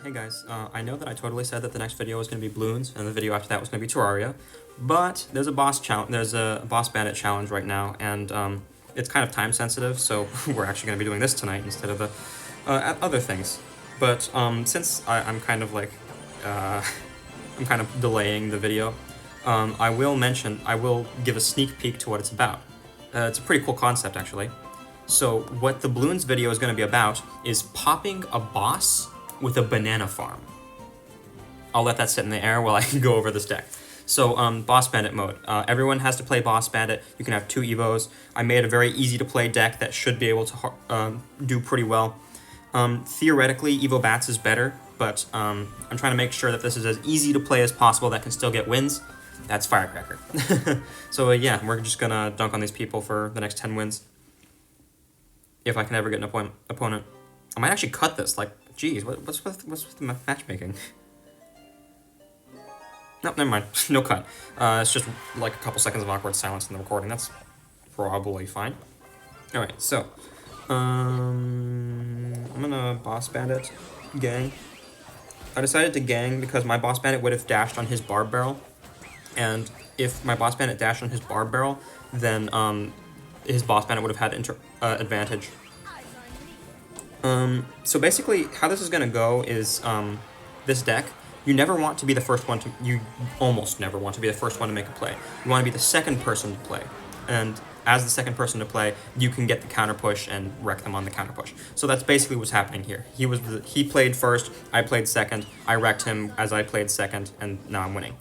Hey guys, I know that I totally said that the next video was going to be Bloons, and the video after that was going to be Terraria, but there's a boss bandit challenge right now, and it's kind of time sensitive, so we're actually going to be doing this tonight instead of the other things. But since I'm kind of like, I'm kind of delaying the video, I will give a sneak peek to what it's about. It's a pretty cool concept actually. So what the Bloons video is going to be about is popping a boss with a banana farm. I'll let that sit in the air while I go over this deck. So, boss bandit mode. Everyone has to play boss bandit. You can have 2 evos. I made a very easy to play deck that should be able to do pretty well. Theoretically, evo bats is better, but I'm trying to make sure that this is as easy to play as possible that can still get wins. That's Firecracker. So yeah, we're just gonna dunk on these people for the next 10 wins. If I can ever get an opponent. I might actually cut this, like, geez, what's with the matchmaking? Nope, never mind. No cut. It's just like a couple seconds of awkward silence in the recording. That's probably fine. Alright, so I'm gonna boss bandit gang. I decided to gang because my boss bandit would have dashed on his barb barrel, and if my boss bandit dashed on his barb barrel, then his boss bandit would have had advantage. So basically, how this is gonna go is, this deck, you never want to be the first one to, you almost never want to be the first one to make a play. You want to be the second person to play, and as the second person to play, you can get the counter push and wreck them on the counter push. So that's basically what's happening here. He played first, I played second, I wrecked him as I played second, and now I'm winning.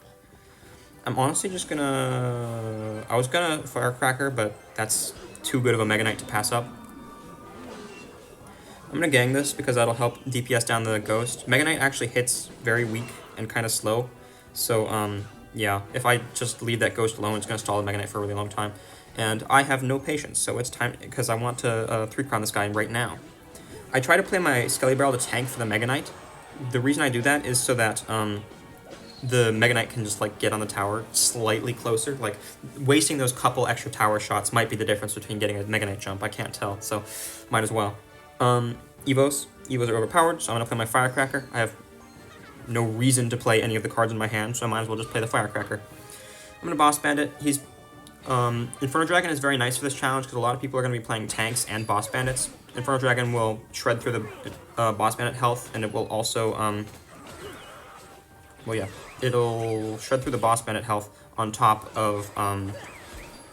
I'm honestly just gonna, I was gonna Firecracker, but that's too good of a Mega Knight to pass up. I'm gonna gang this because that'll help DPS down the Ghost. Mega Knight actually hits very weak and kind of slow, so yeah, if I just leave that Ghost alone, it's gonna stall the Mega Knight for a really long time. And I have no patience, so it's time, because I want to 3-crown this guy right now. I try to play my Skelly Barrel to tank for the Mega Knight. The reason I do that is so that the Mega Knight can just like get on the tower slightly closer. Like, wasting those couple extra tower shots might be the difference between getting a Mega Knight jump. I can't tell, so might as well. Evos are overpowered, so I'm gonna play my Firecracker. I have no reason to play any of the cards in my hand, so I might as well just play the Firecracker. I'm gonna boss bandit. Inferno Dragon is very nice for this challenge because a lot of people are gonna be playing tanks and boss bandits. Inferno Dragon will shred through the boss bandit health, and it will also well, yeah, it'll shred through the boss bandit health on top of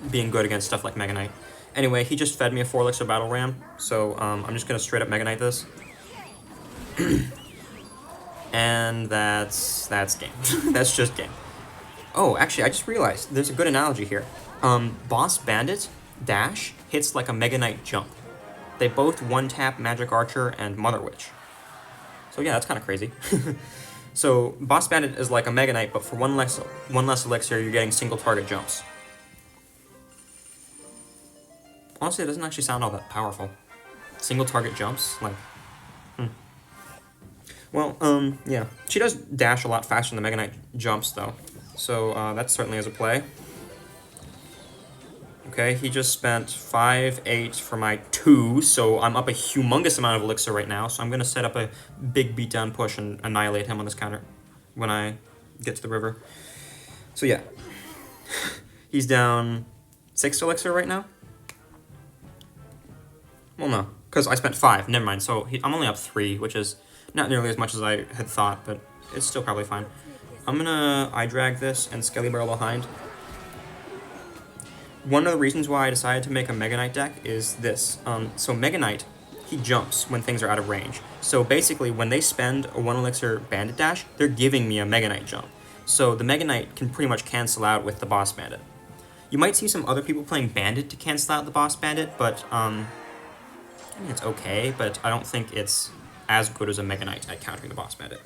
being good against stuff like Mega Knight. Anyway, he just fed me a 4 elixir battle ram, so I'm just gonna straight up Mega Knight this. And that's game. That's just game. Oh, actually, I just realized there's a good analogy here. Boss Bandit dash hits like a Mega Knight jump. They both 1-tap Magic Archer and Mother Witch. So yeah, that's kind of crazy. So Boss Bandit is like a Mega Knight, but for one less elixir, you're getting single target jumps. Honestly, it doesn't actually sound all that powerful. Single target jumps, like, Well, yeah. She does dash a lot faster than the Mega Knight jumps, though. So, that certainly is a play. Okay, he just spent 5-8 for my 2, so I'm up a humongous amount of elixir right now, so I'm gonna set up a big beatdown push and annihilate him on this counter when I get to the river. So yeah. He's down 6 elixir right now? Well, no, because I spent 5. Never mind. So I'm only up 3, which is not nearly as much as I had thought, but it's still probably fine. I'm gonna drag this and Skelly Barrel behind. One of the reasons why I decided to make a Mega Knight deck is this. So Mega Knight, he jumps when things are out of range. So basically, when they spend a 1 elixir bandit dash, they're giving me a Mega Knight jump. So the Mega Knight can pretty much cancel out with the boss bandit. You might see some other people playing bandit to cancel out the boss bandit, but I mean, it's okay, but I don't think it's as good as a Mega Knight at countering the boss bandit.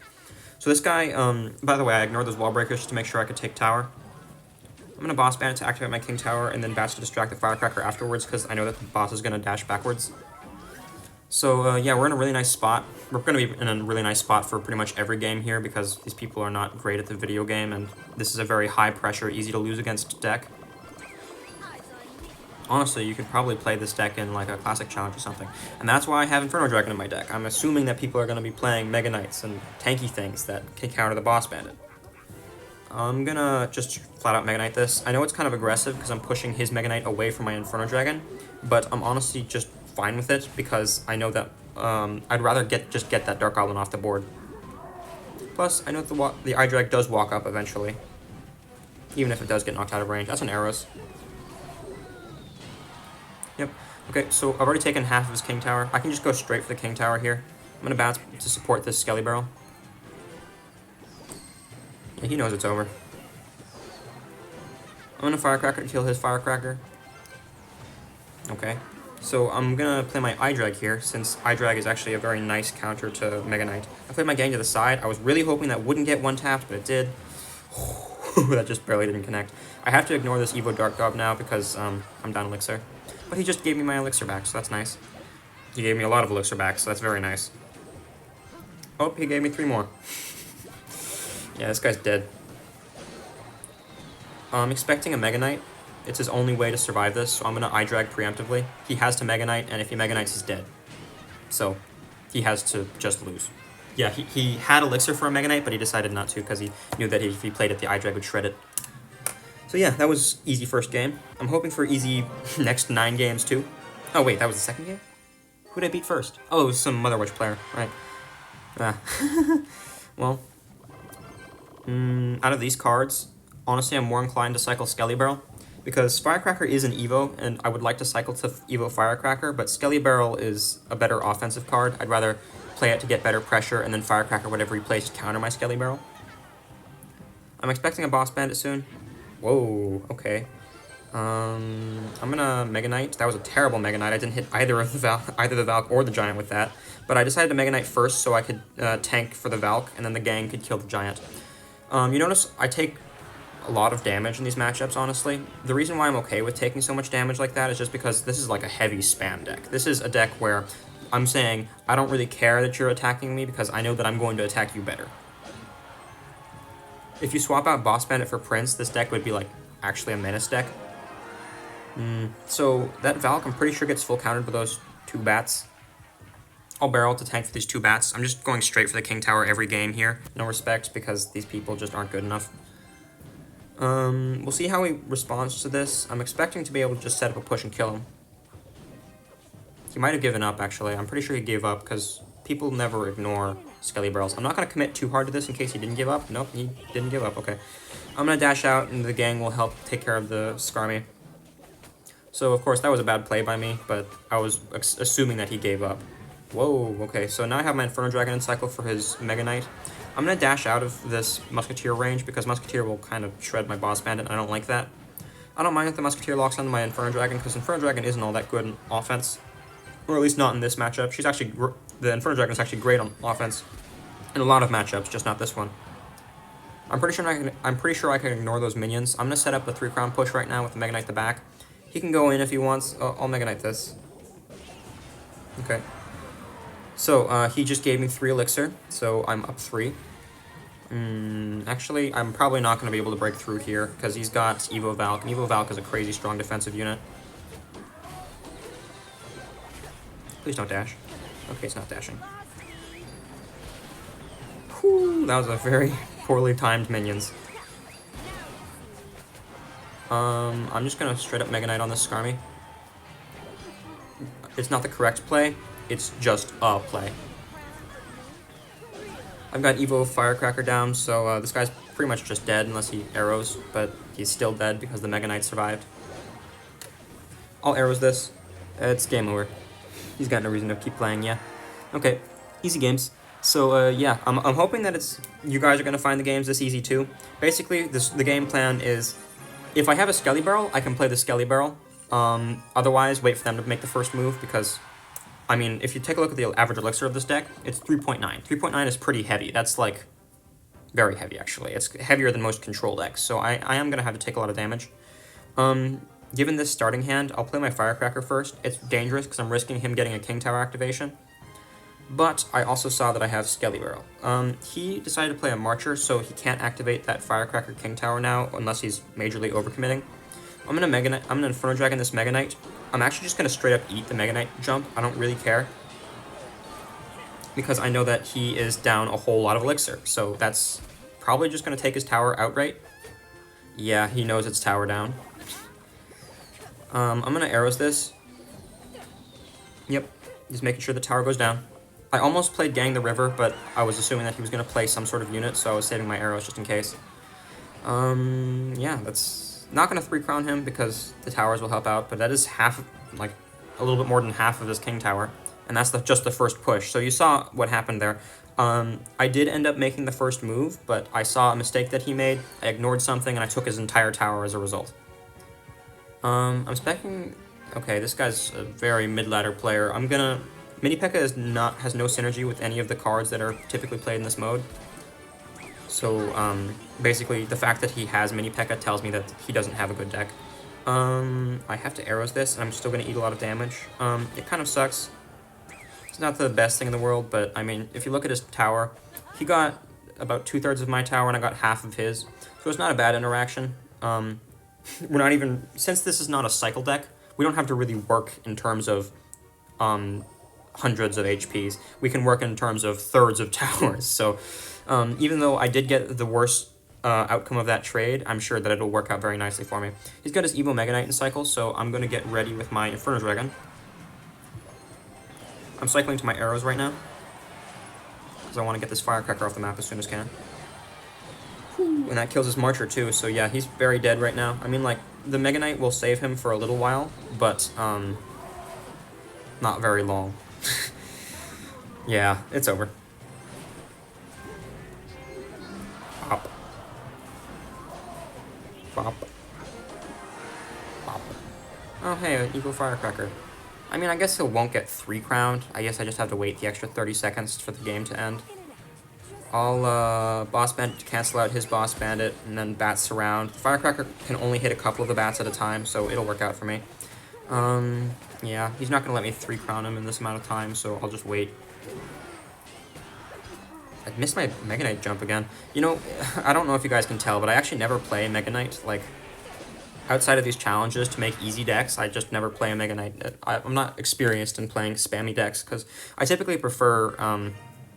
So this guy, by the way, I ignored those wall breakers just to make sure I could take tower. I'm gonna boss bandit to activate my king tower, and then bats to distract the Firecracker afterwards, because I know that the boss is gonna dash backwards. So yeah, we're in a really nice spot. We're gonna be in a really nice spot for pretty much every game here, because these people are not great at the video game, and this is a very high pressure, easy to lose against deck. Honestly, you could probably play this deck in like a classic challenge or something. And that's why I have Inferno Dragon in my deck. I'm assuming that people are going to be playing Mega Knights and tanky things that can counter the Boss Bandit. I'm gonna just flat out Mega Knight this. I know it's kind of aggressive because I'm pushing his Mega Knight away from my Inferno Dragon, but I'm honestly just fine with it because I know that I'd rather just get that Dark Goblin off the board. Plus, I know that the iDrag does walk up eventually, even if it does get knocked out of range. That's an arrows. Yep. Okay, so I've already taken half of his King Tower. I can just go straight for the King Tower here. I'm gonna bounce to support this Skelly Barrel. Yeah, he knows it's over. I'm gonna Firecracker to kill his Firecracker. Okay. So I'm gonna play my iDrag here, since iDrag is actually a very nice counter to Mega Knight. I played my gang to the side. I was really hoping that wouldn't get one tapped, but it did. That just barely didn't connect. I have to ignore this Evo Dark Gob now because I'm down Elixir. But he just gave me my Elixir back, so that's nice. He gave me a lot of Elixir back, so that's very nice. Oh, he gave me 3 more. Yeah, this guy's dead. I'm expecting a Mega Knight. It's his only way to survive this, so I'm going to iDrag preemptively. He has to Mega Knight, and if he Mega Knights, he's dead. So, he has to just lose. Yeah, he had Elixir for a Mega Knight, but he decided not to because he knew that if he played it, the iDrag would shred it. So yeah, that was easy first game. I'm hoping for easy next 9 games too. Oh wait, that was the second game? Who did I beat first? Oh, it was some Mother Witch player, right. Ah. Well, out of these cards, honestly I'm more inclined to cycle Skelly Barrel, because Firecracker is an Evo, and I would like to cycle to Evo Firecracker, but Skelly Barrel is a better offensive card. I'd rather play it to get better pressure, and then Firecracker whatever he plays to counter my Skelly Barrel. I'm expecting a Boss Bandit soon. Whoa, okay. I'm gonna Mega Knight. That was a terrible Mega Knight. I didn't hit either the Valk or the Giant with that. But I decided to Mega Knight first so I could tank for the Valk, and then the gang could kill the Giant. You notice I take a lot of damage in these matchups, honestly. The reason why I'm okay with taking so much damage like that is just because this is like a heavy spam deck. This is a deck where I'm saying, I don't really care that you're attacking me because I know that I'm going to attack you better. If you swap out Boss Bandit for Prince, this deck would be like actually a Menace deck. So that Valk, I'm pretty sure gets full countered with those 2 bats. I'll barrel to tank for these 2 bats. I'm just going straight for the King Tower every game here. No respect, because these people just aren't good enough. We'll see how he responds to this. I'm expecting to be able to just set up a push and kill him. He might have given up, actually. I'm pretty sure he gave up, because people never ignore Skelly Barrels. I'm not going to commit too hard to this in case he didn't give up. Nope, he didn't give up. Okay. I'm going to dash out, and the gang will help take care of the Skarmy. So, of course, that was a bad play by me, but I was assuming that he gave up. Whoa, okay. So now I have my Inferno Dragon in cycle for his Mega Knight. I'm going to dash out of this Musketeer range, because Musketeer will kind of shred my Boss Bandit, and I don't like that. I don't mind if the Musketeer locks onto my Inferno Dragon, because Inferno Dragon isn't all that good in offense. Or at least not in this matchup. She's actually, the Inferno Dragon is actually great on offense in a lot of matchups, just not this one. I'm pretty sure I can ignore those minions. I'm gonna set up a 3-crown push right now with the Mega Knight the back. He can go in if he wants. I'll Mega Knight this. Okay. So he just gave me 3 elixir, so I'm up 3. Actually, I'm probably not gonna be able to break through here because he's got Evo Valk, and Evo Valk is a crazy strong defensive unit. Please don't dash. Okay, it's not dashing. Whew, that was a very poorly timed minions. I'm just gonna straight up Mega Knight on this Skarmy. It's not the correct play, it's just a play. I've got Evo Firecracker down, so this guy's pretty much just dead unless he arrows, but he's still dead because the Mega Knight survived. I'll arrows this. It's game over. He's got no reason to keep playing, yeah. Okay, easy games. So, yeah, I'm hoping that you guys are going to find the games this easy, too. Basically, the game plan is, if I have a Skelly Barrel, I can play the Skelly Barrel. Otherwise, wait for them to make the first move, because, I mean, if you take a look at the average elixir of this deck, it's 3.9. 3.9 is pretty heavy. That's, like, very heavy, actually. It's heavier than most control decks, so I am going to have to take a lot of damage. Given this starting hand, I'll play my Firecracker first. It's dangerous because I'm risking him getting a King Tower activation. But I also saw that I have Skelly Barrel. He decided to play a Marcher, so he can't activate that Firecracker King Tower now unless he's majorly overcommitting. I'm gonna Inferno Dragon this Mega Knight. I'm actually just gonna straight up eat the Mega Knight jump. I don't really care, because I know that he is down a whole lot of elixir. So that's probably just gonna take his tower outright. Yeah, he knows it's tower down. I'm gonna arrows this. Yep, he's making sure the tower goes down. I almost played Gang the River, but I was assuming that he was gonna play some sort of unit, so I was saving my arrows just in case. Yeah, that's not gonna 3-crown him because the towers will help out, but that is half, like, a little bit more than half of his king tower, and that's just the first push. So you saw what happened there. I did end up making the first move, but I saw a mistake that he made. I ignored something, and I took his entire tower as a result. I'm expecting. Okay, this guy's a very mid-ladder player. I'm gonna. Mini P.E.K.K.A. has no synergy with any of the cards that are typically played in this mode. So, basically, the fact that he has Mini P.E.K.K.A. tells me that he doesn't have a good deck. I have to arrows this, and I'm still gonna eat a lot of damage. It kind of sucks. It's not the best thing in the world, but, I mean, if you look at his tower, he got about 2/3 of my tower, and I got half of his. So it's not a bad interaction. We're not even... Since this is not a cycle deck, we don't have to really work in terms of, hundreds of HPs. We can work in terms of thirds of towers. So even though I did get the worst outcome of that trade, I'm sure that it'll work out very nicely for me. He's got his Evo Mega Knight in cycle, so I'm going to get ready with my Inferno Dragon. I'm cycling to my arrows right now, because I want to get this Firecracker off the map as soon as can. And that kills his Marcher too, so yeah, he's very dead right now. I mean, like, the Mega Knight will save him for a little while, but not very long. Yeah, it's over. Pop. Pop. Pop. Oh, hey, Eagle Firecracker. I mean, I guess he won't get 3-crowned. I guess I just have to wait the extra 30 seconds for the game to end. I'll, Boss Bandit cancel out his Boss Bandit, and then bats surround. Firecracker can only hit a couple of the bats at a time, so it'll work out for me. Yeah, he's not gonna let me 3-crown him in this amount of time, so I'll just wait. I missed my Mega Knight jump again. You know, I don't know if you guys can tell, but I actually never play Mega Knight, like, outside of these challenges to make easy decks. I just never play a Mega Knight. I'm not experienced in playing spammy decks, because I typically prefer,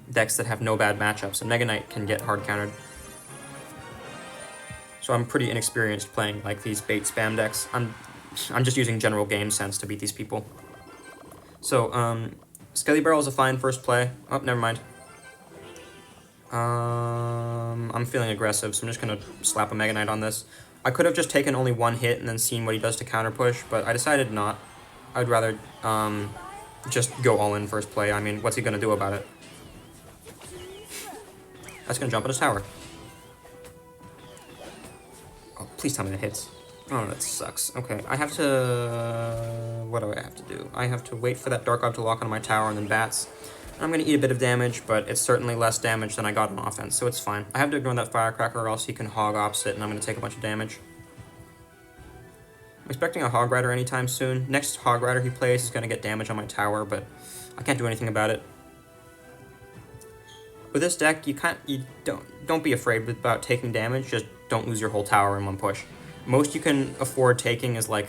decks that have no bad matchups, and Mega Knight can get hard countered. So I'm pretty inexperienced playing, like, these bait spam decks. I'm just using general game sense to beat these people. So, Skelly Barrel is a fine first play. Oh, never mind. I'm feeling aggressive, so I'm just gonna slap a Mega Knight on this. I could have just taken only one hit and then seen what he does to counter push, but I decided not. I'd rather, just go all in first play. I mean, what's he gonna do about it? That's gonna jump on his tower. Oh, please tell me that hits. Oh, that sucks. Okay, I have to... What do I have to do? I have to wait for that Dark Orb to lock on my tower and then bats. I'm going to eat a bit of damage, but it's certainly less damage than I got on offense, so it's fine. I have to ignore that Firecracker or else he can hog opposite, and I'm going to take a bunch of damage. I'm expecting a Hog Rider anytime soon. Next Hog Rider he plays is going to get damage on my tower, but I can't do anything about it. With this deck, you don't be afraid about taking damage, just don't lose your whole tower in one push. Most you can afford taking is like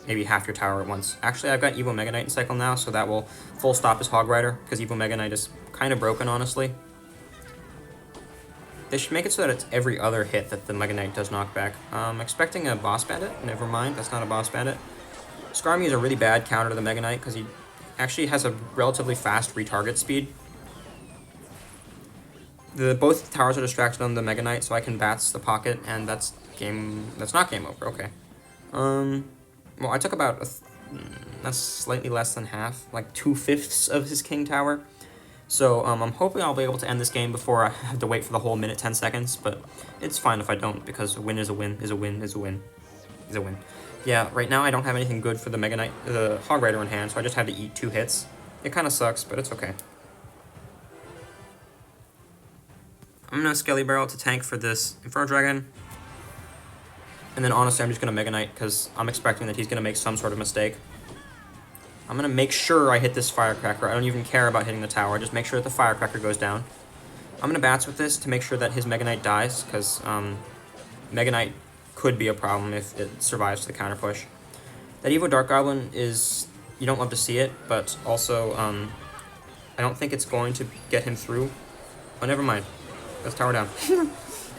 maybe half your tower at once. Actually, I've got Evo Mega Knight in cycle now, so that will full stop his Hog Rider, because Evo Mega Knight is kind of broken, honestly. They should make it so that it's every other hit that the Mega Knight does knock back. I'm expecting a Boss Bandit. Never mind, that's not a Boss Bandit. Skarmy is a really bad counter to the Mega Knight, because he actually has a relatively fast retarget speed. Both towers are distracted on the Mega Knight, so I can bats the pocket, and that's not game over. Okay. Well, I took about that's slightly less than half, like 2/5 of his king tower. So I'm hoping I'll be able to end this game before I have to wait for the whole minute 10 seconds. But it's fine if I don't, because a win is a win is a win is a win is a win. Yeah, right now I don't have anything good for the Mega Knight, the Hog Rider in hand, so I just have to eat 2 hits. It kind of sucks, but it's okay. I'm gonna Skelly Barrel to tank for this Inferno Dragon. And then honestly, I'm just gonna Mega Knight because I'm expecting that he's gonna make some sort of mistake. I'm gonna make sure I hit this Firecracker. I don't even care about hitting the tower. Just make sure that the Firecracker goes down. I'm gonna bats with this to make sure that his Mega Knight dies, because Mega Knight could be a problem if it survives the counter push. That Evo Dark Goblin is, you don't love to see it, but also I don't think it's going to get him through. Oh, never mind. Let's tower down.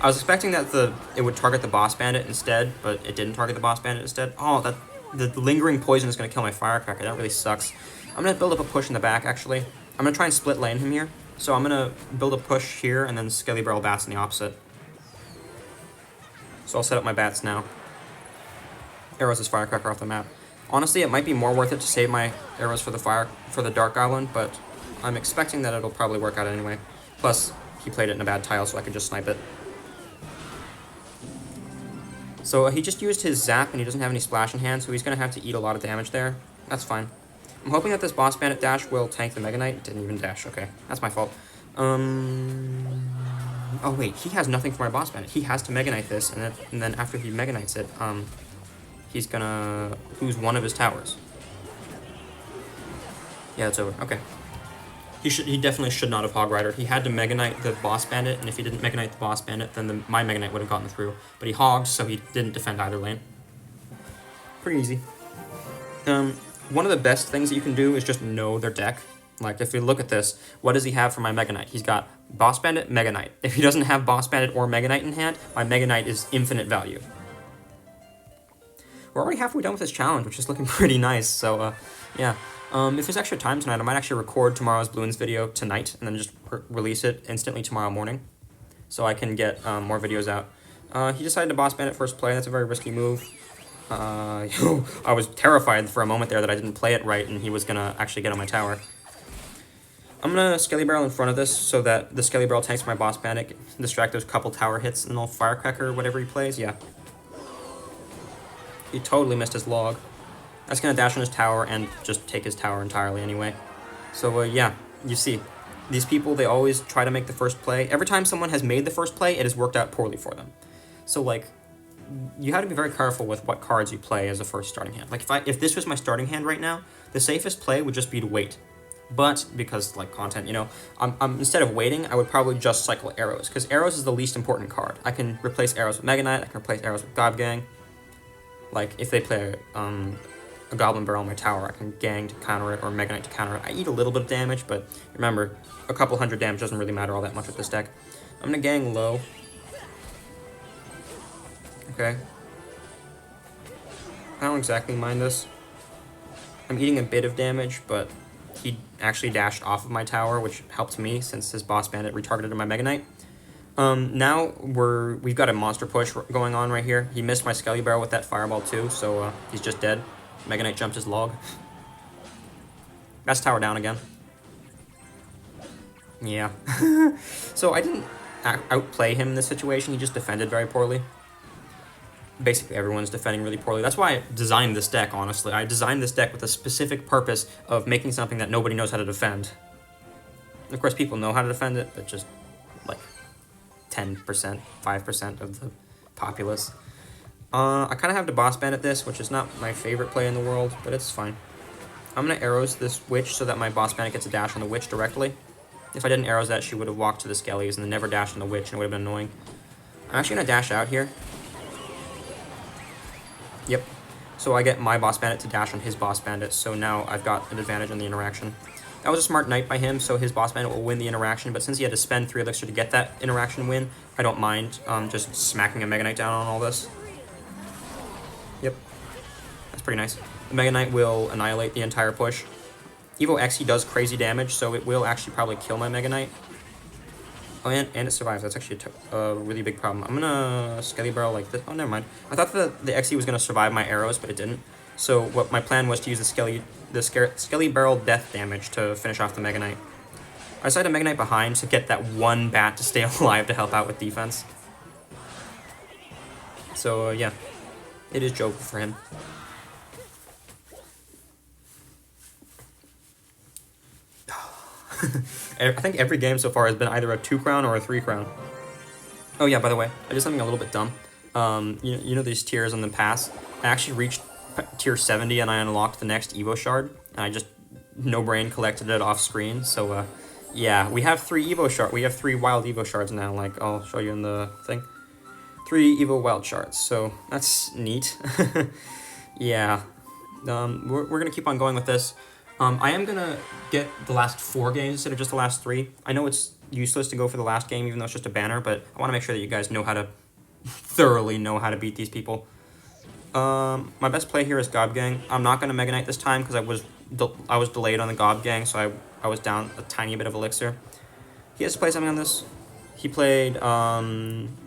I was expecting that it would target the boss bandit instead, but it didn't target the boss bandit instead. Oh, the lingering poison is going to kill my firecracker. That really sucks. I'm going to build up a push in the back, actually. I'm going to try and split lane him here. So I'm going to build a push here and then Skelly Barrel bats in the opposite. So I'll set up my bats now. Arrows his firecracker off the map. Honestly, it might be more worth it to save my arrows for the Dark Goblin, but I'm expecting that it'll probably work out anyway. Plus, he played it in a bad tile, so I could just snipe it. So he just used his zap, and he doesn't have any splash in hand, so he's going to have to eat a lot of damage there. That's fine. I'm hoping that this boss bandit dash will tank the Mega Knight. It didn't even dash. Okay, that's my fault. Oh wait, he has nothing for my boss bandit. He has to Mega Knight this, and then after he Mega Knights it, he's gonna lose one of his towers. Yeah, it's over. Okay. He definitely should not have Hog Ridered. He had to Mega Knight the boss bandit, and if he didn't Mega Knight the boss bandit, then my Mega Knight would have gotten through. But he hogged, so he didn't defend either lane. Pretty easy. One of the best things that you can do is just know their deck. Like, if you look at this, what does he have for my Mega Knight? He's got Boss Bandit, Mega Knight. If he doesn't have Boss Bandit or Mega Knight in hand, my Mega Knight is infinite value. We're already halfway done with this challenge, which is looking pretty nice, so, yeah. If there's extra time tonight, I might actually record tomorrow's Bloons video tonight, and then just release it instantly tomorrow morning, so I can get more videos out. He decided to Boss Bandit first play. That's a very risky move. I was terrified for a moment there that I didn't play it right, and he was gonna actually get on my tower. I'm gonna Skelly Barrel in front of this so that the Skelly Barrel tanks my boss bandit, distract those couple tower hits, and they'll firecracker whatever he plays. Yeah. He totally missed his log. That's gonna dash on his tower and just take his tower entirely anyway. So yeah, you see, these people, they always try to make the first play. Every time someone has made the first play, it has worked out poorly for them. So like, you have to be very careful with what cards you play as a first starting hand. Like if this was my starting hand right now, the safest play would just be to wait. But because like content, you know, instead of waiting, I would probably just cycle arrows, because arrows is the least important card. I can replace arrows with Mega Knight. I can replace arrows with Gob Gang. Like if they play a Goblin Barrel on my tower, I can Gang to counter it or Mega Knight to counter it. I eat a little bit of damage, but remember, a couple hundred damage doesn't really matter all that much with this deck. I'm gonna Gang low. Okay. I don't exactly mind this. I'm eating a bit of damage, but he actually dashed off of my tower, which helped me since his boss bandit retargeted my Mega Knight. Now we've got a monster push going on right here. He missed my Skelly Barrel with that fireball too, so he's just dead. Mega Knight jumped his log. That's tower down again. Yeah. So I didn't outplay him in this situation. He just defended very poorly. Basically everyone's defending really poorly. That's why I designed this deck, honestly. I designed this deck with a specific purpose of making something that nobody knows how to defend. Of course, people know how to defend it, but just, like, 10%, 5% of the populace. I kind of have to boss bandit this, which is not my favorite play in the world, but it's fine. I'm going to arrows this witch so that my boss bandit gets a dash on the witch directly. If I didn't arrows that, she would have walked to the skellies and then never dashed on the witch, and it would have been annoying. I'm actually going to dash out here. Yep. So I get my boss bandit to dash on his boss bandit, so now I've got an advantage on the interaction. That was a smart knight by him, so his boss bandit will win the interaction, but since he had to spend 3 elixir to get that interaction win, I don't mind just smacking a Mega Knight down on all this. Yep. That's pretty nice. The Mega Knight will annihilate the entire push. Evo X, he does crazy damage, so it will actually probably kill my Mega Knight. Oh, and it survives. That's actually a really big problem. I'm gonna Skelly Barrel like this. Oh, never mind. I thought the XE was gonna survive my arrows, but it didn't. So what my plan was to use the Skelly Barrel death damage to finish off the Mega Knight. I decided to Mega Knight behind to get that one bat to stay alive to help out with defense. So yeah, it is joke for him. I think every game so far has been either a 2-crown or a 3-crown. Oh yeah, by the way, I did something a little bit dumb. You know these tiers on the pass? I actually reached tier 70 and I unlocked the next Evo shard. And I just no brain collected it off screen. So yeah, we have 3 Evo shards. We have 3 wild Evo shards now. Like I'll show you in the thing. 3 Evo Wild Shards, so that's neat. Yeah, we're gonna keep on going with this. I am gonna get the last 4 games instead of just the last 3. I know it's useless to go for the last game, even though it's just a banner, but I want to make sure that you guys know how to thoroughly know how to beat these people. My best play here is Gob Gang. I'm not gonna Mega Knight this time because I was delayed on the Gob Gang, so I was down a tiny bit of elixir. He has to play something on this. He played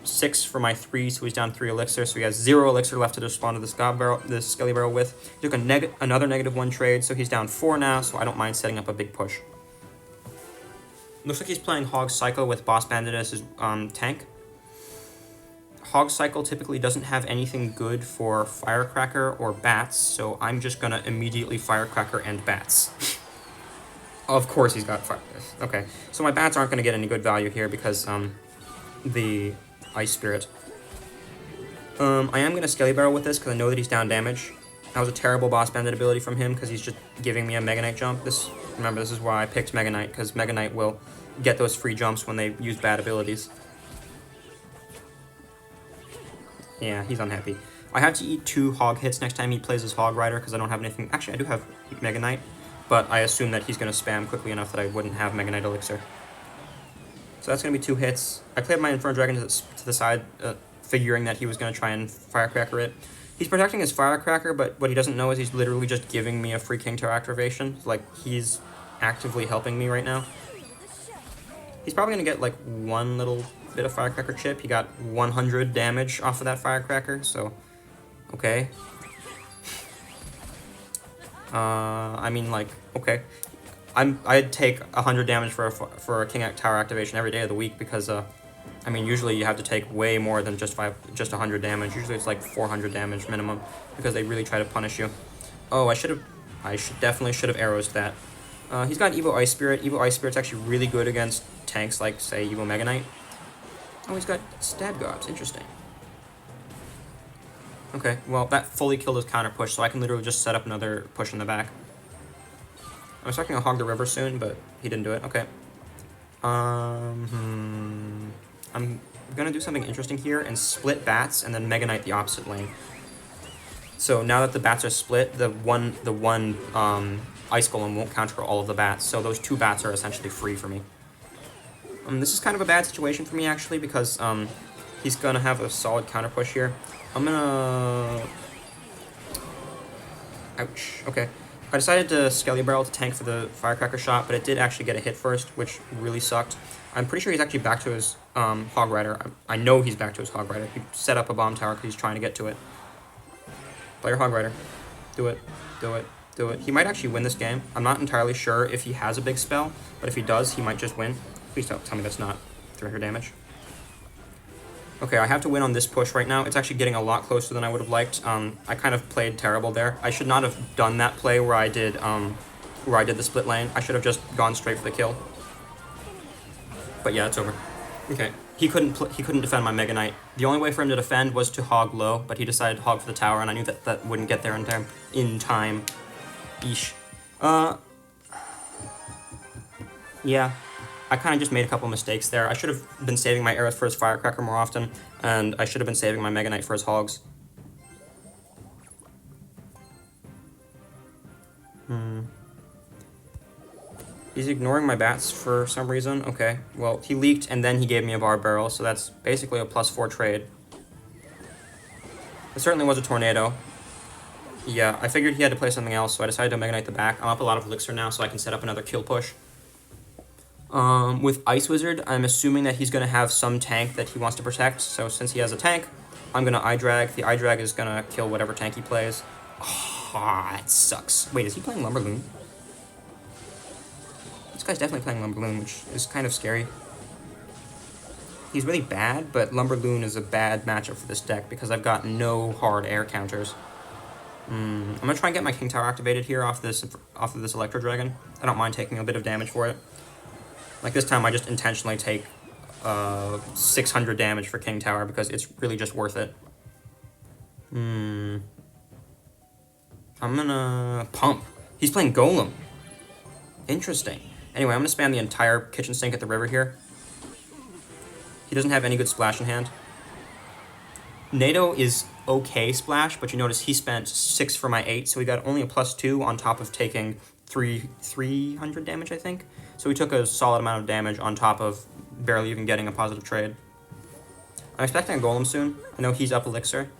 6 for my 3, so he's down 3 elixir, so he has 0 elixir left to respond to this Skelly Barrel with. He took another -1 trade, so he's down 4 now, so I don't mind setting up a big push. Looks like he's playing Hog Cycle with Boss Bandit as his tank. Hog Cycle typically doesn't have anything good for Firecracker or Bats, so I'm just gonna immediately Firecracker and Bats. Of course he's got fire. Okay, so my Bats aren't gonna get any good value here because the Ice Spirit. I am gonna Skelly Barrel with this because I know that he's down damage. That was a terrible Boss Bandit ability from him because he's just giving me a Mega Knight jump. Remember, this is why I picked Mega Knight, because Mega Knight will get those free jumps when they use bad abilities. Yeah, he's unhappy. I have to eat 2 Hog hits next time he plays his Hog Rider because I don't have anything. Actually, I do have Mega Knight, but I assume that he's going to spam quickly enough that I wouldn't have Mega Knight Elixir. So that's going to be 2 hits. I played my Inferno Dragon to the side, figuring that he was going to try and Firecracker it. He's protecting his Firecracker, but what he doesn't know is he's literally just giving me a free King Tower activation. Like, he's actively helping me right now. He's probably going to get, like, 1 little bit of Firecracker chip. He got 100 damage off of that Firecracker, so okay. I mean, like, okay. I'd take 100 damage for a King Tower activation every day of the week because I mean, usually you have to take way more than just 100 damage. Usually it's like 400 damage minimum because they really try to punish you. Oh, I definitely should have arrows that. He's got Evo Ice Spirit. Evo Ice Spirit's actually really good against tanks like, say, Evo Mega Knight. Oh, he's got Stab Gobs. Interesting. Okay, well, that fully killed his counter push, so I can literally just set up another push in the back. I'm expecting to hog the river soon, but he didn't do it. Okay. I'm gonna do something interesting here and split Bats and then Mega Knight the opposite lane. So now that the Bats are split, the one Ice Golem won't counter all of the Bats, so those 2 Bats are essentially free for me. This is kind of a bad situation for me, actually, because he's going to have a solid counter push here. I'm going to... Ouch. Okay. I decided to Skelly Barrel to tank for the Firecracker shot, but it did actually get a hit first, which really sucked. I'm pretty sure he's actually back to his Hog Rider. I know he's back to his Hog Rider. He set up a bomb tower because he's trying to get to it. Play your Hog Rider. Do it. Do it. Do it. He might actually win this game. I'm not entirely sure if he has a big spell, but if he does, he might just win. Please don't tell me that's not 300 damage. Okay, I have to win on this push right now. It's actually getting a lot closer than I would have liked. I kind of played terrible there. I should not have done that play where I did the split lane. I should have just gone straight for the kill. But yeah, it's over. Okay, he couldn't defend my Mega Knight. The only way for him to defend was to hog low, but he decided to hog for the tower, and I knew that that wouldn't get there in time. Eesh. Yeah. I kind of just made a couple mistakes there. I should have been saving my arrows for his Firecracker more often, and I should have been saving my Mega Knight for his Hogs. He's ignoring my Bats for some reason. Okay, well, he leaked, and then he gave me a Bar Barrel, so that's basically a +4 trade. It certainly was a Tornado. Yeah, I figured he had to play something else, so I decided to Mega Knight the back. I'm up a lot of elixir now, so I can set up another kill push. With Ice Wizard, I'm assuming that he's going to have some tank that he wants to protect. So since he has a tank, I'm going to I-Drag. The I-Drag is going to kill whatever tank he plays. Ah, it sucks. Wait, is he playing Lumberloon? This guy's definitely playing Lumberloon, which is kind of scary. He's really bad, but Lumberloon is a bad matchup for this deck because I've got no hard air counters. I'm going to try and get my King Tower activated here off of this Electro Dragon. I don't mind taking a bit of damage for it. Like this time, I just intentionally take 600 damage for King Tower because it's really just worth it. I'm gonna pump. He's playing Golem. Interesting. Anyway, I'm gonna spam the entire kitchen sink at the river here. He doesn't have any good splash in hand. NATO is okay splash, but you notice he spent 6 for my 8, so he got only a +2 on top of taking 300 damage, I think. So he took a solid amount of damage on top of barely even getting a positive trade. I'm expecting a golem soon. I know he's up elixir.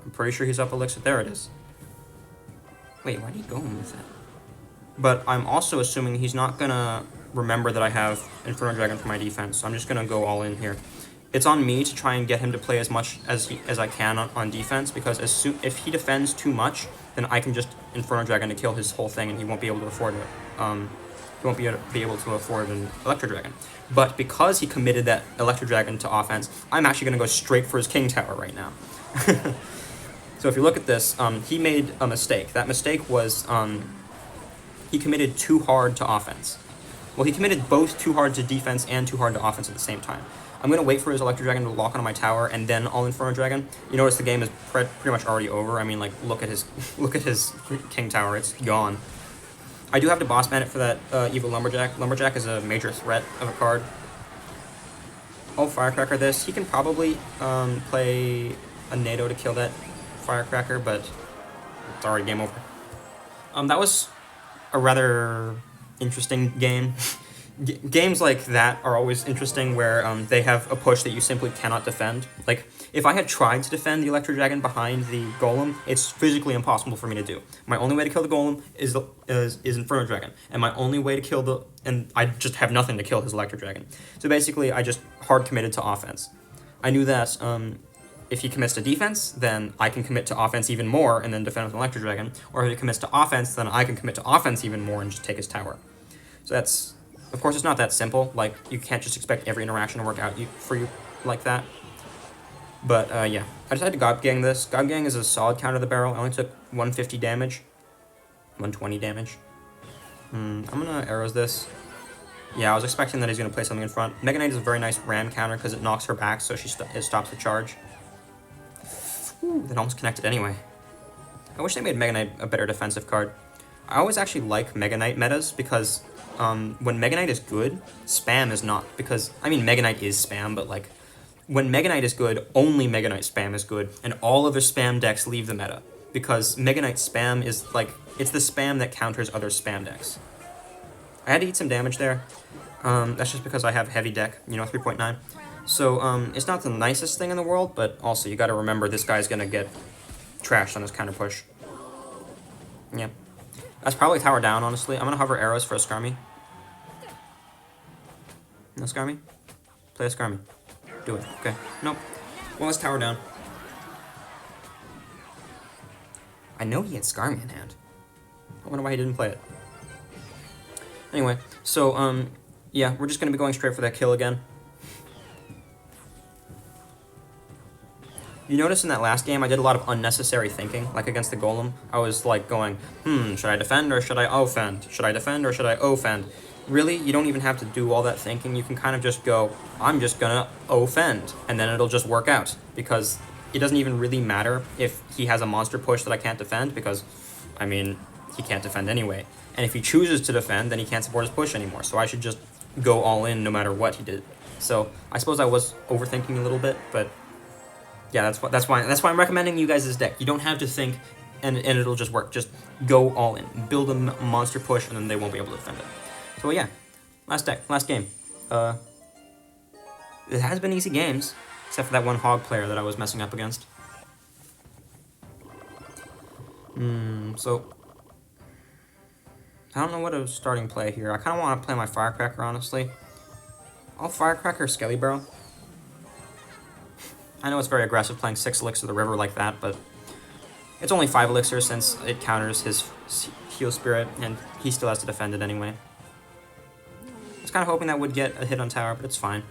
I'm pretty sure he's up elixir. There it is. Wait, why did he go with that? But I'm also assuming he's not gonna remember that I have Inferno Dragon for my defense, so I'm just gonna go all in here. It's on me to try and get him to play as much as I can on defense, because if he defends too much, then I can just Inferno Dragon to kill his whole thing, and he won't be able to afford it. He won't be able to afford an Electro Dragon. But because he committed that Electro Dragon to offense, I'm actually going to go straight for his King Tower right now. So if you look at this, he made a mistake. That mistake was he committed too hard to offense. Well, he committed both too hard to defense and too hard to offense at the same time. I'm going to wait for his Electro Dragon to lock onto my tower, and then I'll Inferno Dragon. You notice the game is pretty much already over. I mean, like, look at his King Tower. It's gone. I do have to boss ban it for that evil Lumberjack. Lumberjack is a major threat of a card. I'll Firecracker this. He can probably play a NATO to kill that Firecracker, but it's already game over. That was a rather interesting game. Games like that are always interesting, where they have a push that you simply cannot defend. Like, if I had tried to defend the Electro Dragon behind the Golem, it's physically impossible for me to do. My only way to kill the Golem is Inferno Dragon, and my only way to kill and I just have nothing to kill his Electro Dragon. So basically, I just hard committed to offense. I knew that if he commits to defense, then I can commit to offense even more and then defend with an Electro Dragon. Or if he commits to offense, then I can commit to offense even more and just take his tower. So that's... Of course, it's not that simple. Like, you can't just expect every interaction to work out for you like that. But, yeah. I decided to God Gang this. God Gang is a solid counter to the barrel. I only took 150 damage. 120 damage. I'm gonna arrows this. Yeah, I was expecting that he's gonna play something in front. Mega Knight is a very nice ram counter because it knocks her back, so it stops the charge. Ooh, that almost connected anyway. I wish they made Mega Knight a better defensive card. I always actually like Mega Knight metas because... when Mega Knight is good, spam is not, because, I mean, Mega Knight is spam, but, like, when Mega Knight is good, only Mega Knight spam is good, and all other spam decks leave the meta, because Mega Knight spam is, like, it's the spam that counters other spam decks. I had to eat some damage there. That's just because I have heavy deck, you know, 3.9. So, it's not the nicest thing in the world, but also you gotta remember this guy's gonna get trashed on his counter push. Yeah. That's probably tower down, honestly. I'm gonna hover arrows for a Skarmy. No Skarmy? Play a Skarmy. Do it. Okay. Nope. Well, let's tower down. I know he had Skarmy in hand. I wonder why he didn't play it. Anyway, so, yeah, we're just gonna be going straight for that kill again. You notice in that last game, I did a lot of unnecessary thinking, like against the Golem. I was like going, should I defend or should I offend? Should I defend or should I offend? Really, you don't even have to do all that thinking. You can kind of just go, I'm just gonna offend, and then it'll just work out. Because it doesn't even really matter if he has a monster push that I can't defend, because, I mean, he can't defend anyway. And if he chooses to defend, then he can't support his push anymore. So I should just go all in no matter what he did. So I suppose I was overthinking a little bit, but... yeah, that's why I'm recommending you guys this deck. You don't have to think, and it'll just work. Just go all in, build a monster push, and then they won't be able to defend it. So yeah, last game. It has been easy games, except for that one hog player that I was messing up against. So I don't know what a starting play here. I kind of want to play my Firecracker, honestly. I'll Firecracker Skelly Barrel. I know it's very aggressive playing 6 Elixir of the River like that, but it's only 5 Elixir since it counters his Heal Spirit, and he still has to defend it anyway. I was kind of hoping that would get a hit on tower, but it's fine.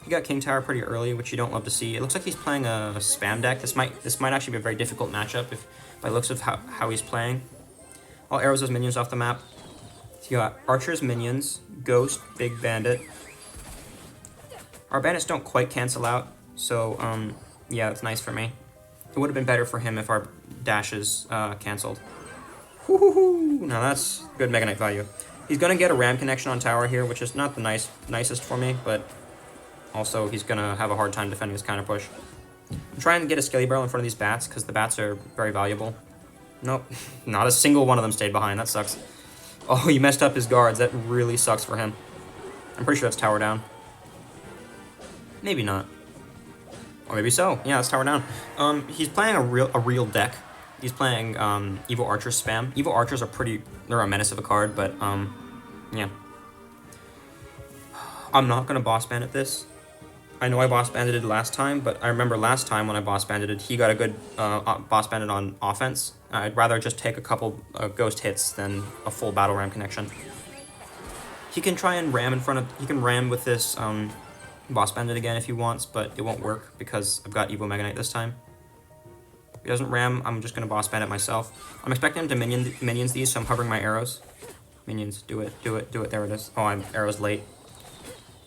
He got King Tower pretty early, which you don't love to see. It looks like he's playing a spam deck. This might actually be a very difficult matchup if by looks of how he's playing. All arrows his minions off the map. So you got Archer's minions, Ghost, Big Bandit. Our bandits don't quite cancel out. So, yeah, that's nice for me. It would have been better for him if our dashes cancelled. Woohoo! Now that's good Mega Knight value. He's going to get a ram connection on tower here, which is not the nicest for me, but also he's going to have a hard time defending his counter push. I'm trying to get a Skelly Barrel in front of these bats, because the bats are very valuable. Nope, not a single one of them stayed behind. That sucks. Oh, he messed up his guards. That really sucks for him. I'm pretty sure that's tower down. Maybe not. Or maybe so. Yeah, that's tower down. He's playing a real deck. He's playing Evil Archers spam. Evil Archers are they're a menace of a card, but yeah. I'm not gonna boss bandit this. I know I boss bandited last time, but I remember last time when I boss bandited, he got a good boss bandit on offense. I'd rather just take a couple ghost hits than a full battle ram connection. He can try and ram he can ram with this boss bandit again if he wants, but it won't work because I've got Evo Mega Knight this time. If he doesn't ram, I'm just gonna boss bandit myself. I'm expecting him to minions these, so I'm hovering my arrows. Minions, do it, do it, do it. There it is. Oh, arrow's late.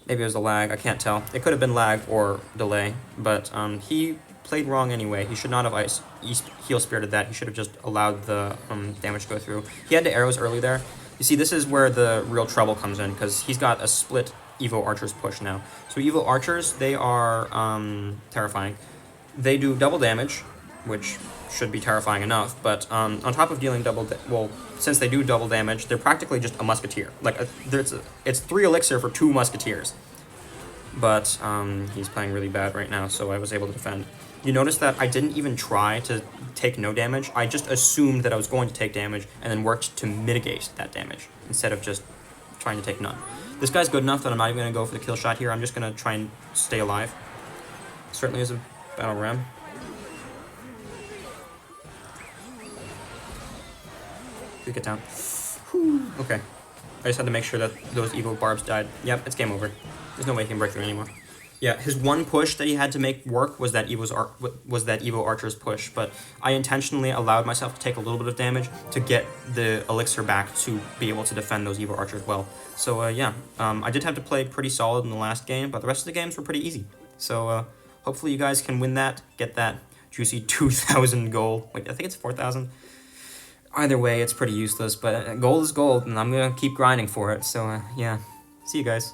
Maybe it was a lag, I can't tell. It could have been lag or delay, but he played wrong anyway. He should not have heal spirited that. He should have just allowed the damage to go through. He had the arrows early there. You see, this is where the real trouble comes in, because he's got a split Evo Archers push now. So Evo Archers, they are terrifying. They do double damage, which should be terrifying enough, but on top of dealing since they do double damage, they're practically just a musketeer. Like, it's 3 elixir for 2 musketeers. But he's playing really bad right now, so I was able to defend. You notice that I didn't even try to take no damage. I just assumed that I was going to take damage and then worked to mitigate that damage instead of just trying to take none. This guy's good enough that I'm not even going to go for the kill shot here. I'm just going to try and stay alive. Certainly is a battle ram. Get down. Whew. Okay. I just had to make sure that those evil barbs died. Yep, it's game over. There's no way he can break through anymore. Yeah, his one push that he had to make work was that Evo Archer's push, but I intentionally allowed myself to take a little bit of damage to get the elixir back to be able to defend those Evo Archers well. So yeah, I did have to play pretty solid in the last game, but the rest of the games were pretty easy. So hopefully you guys can win that, get that juicy 2,000 gold. Wait, I think it's 4,000. Either way, it's pretty useless, but gold is gold, and I'm gonna keep grinding for it, so yeah. See you guys.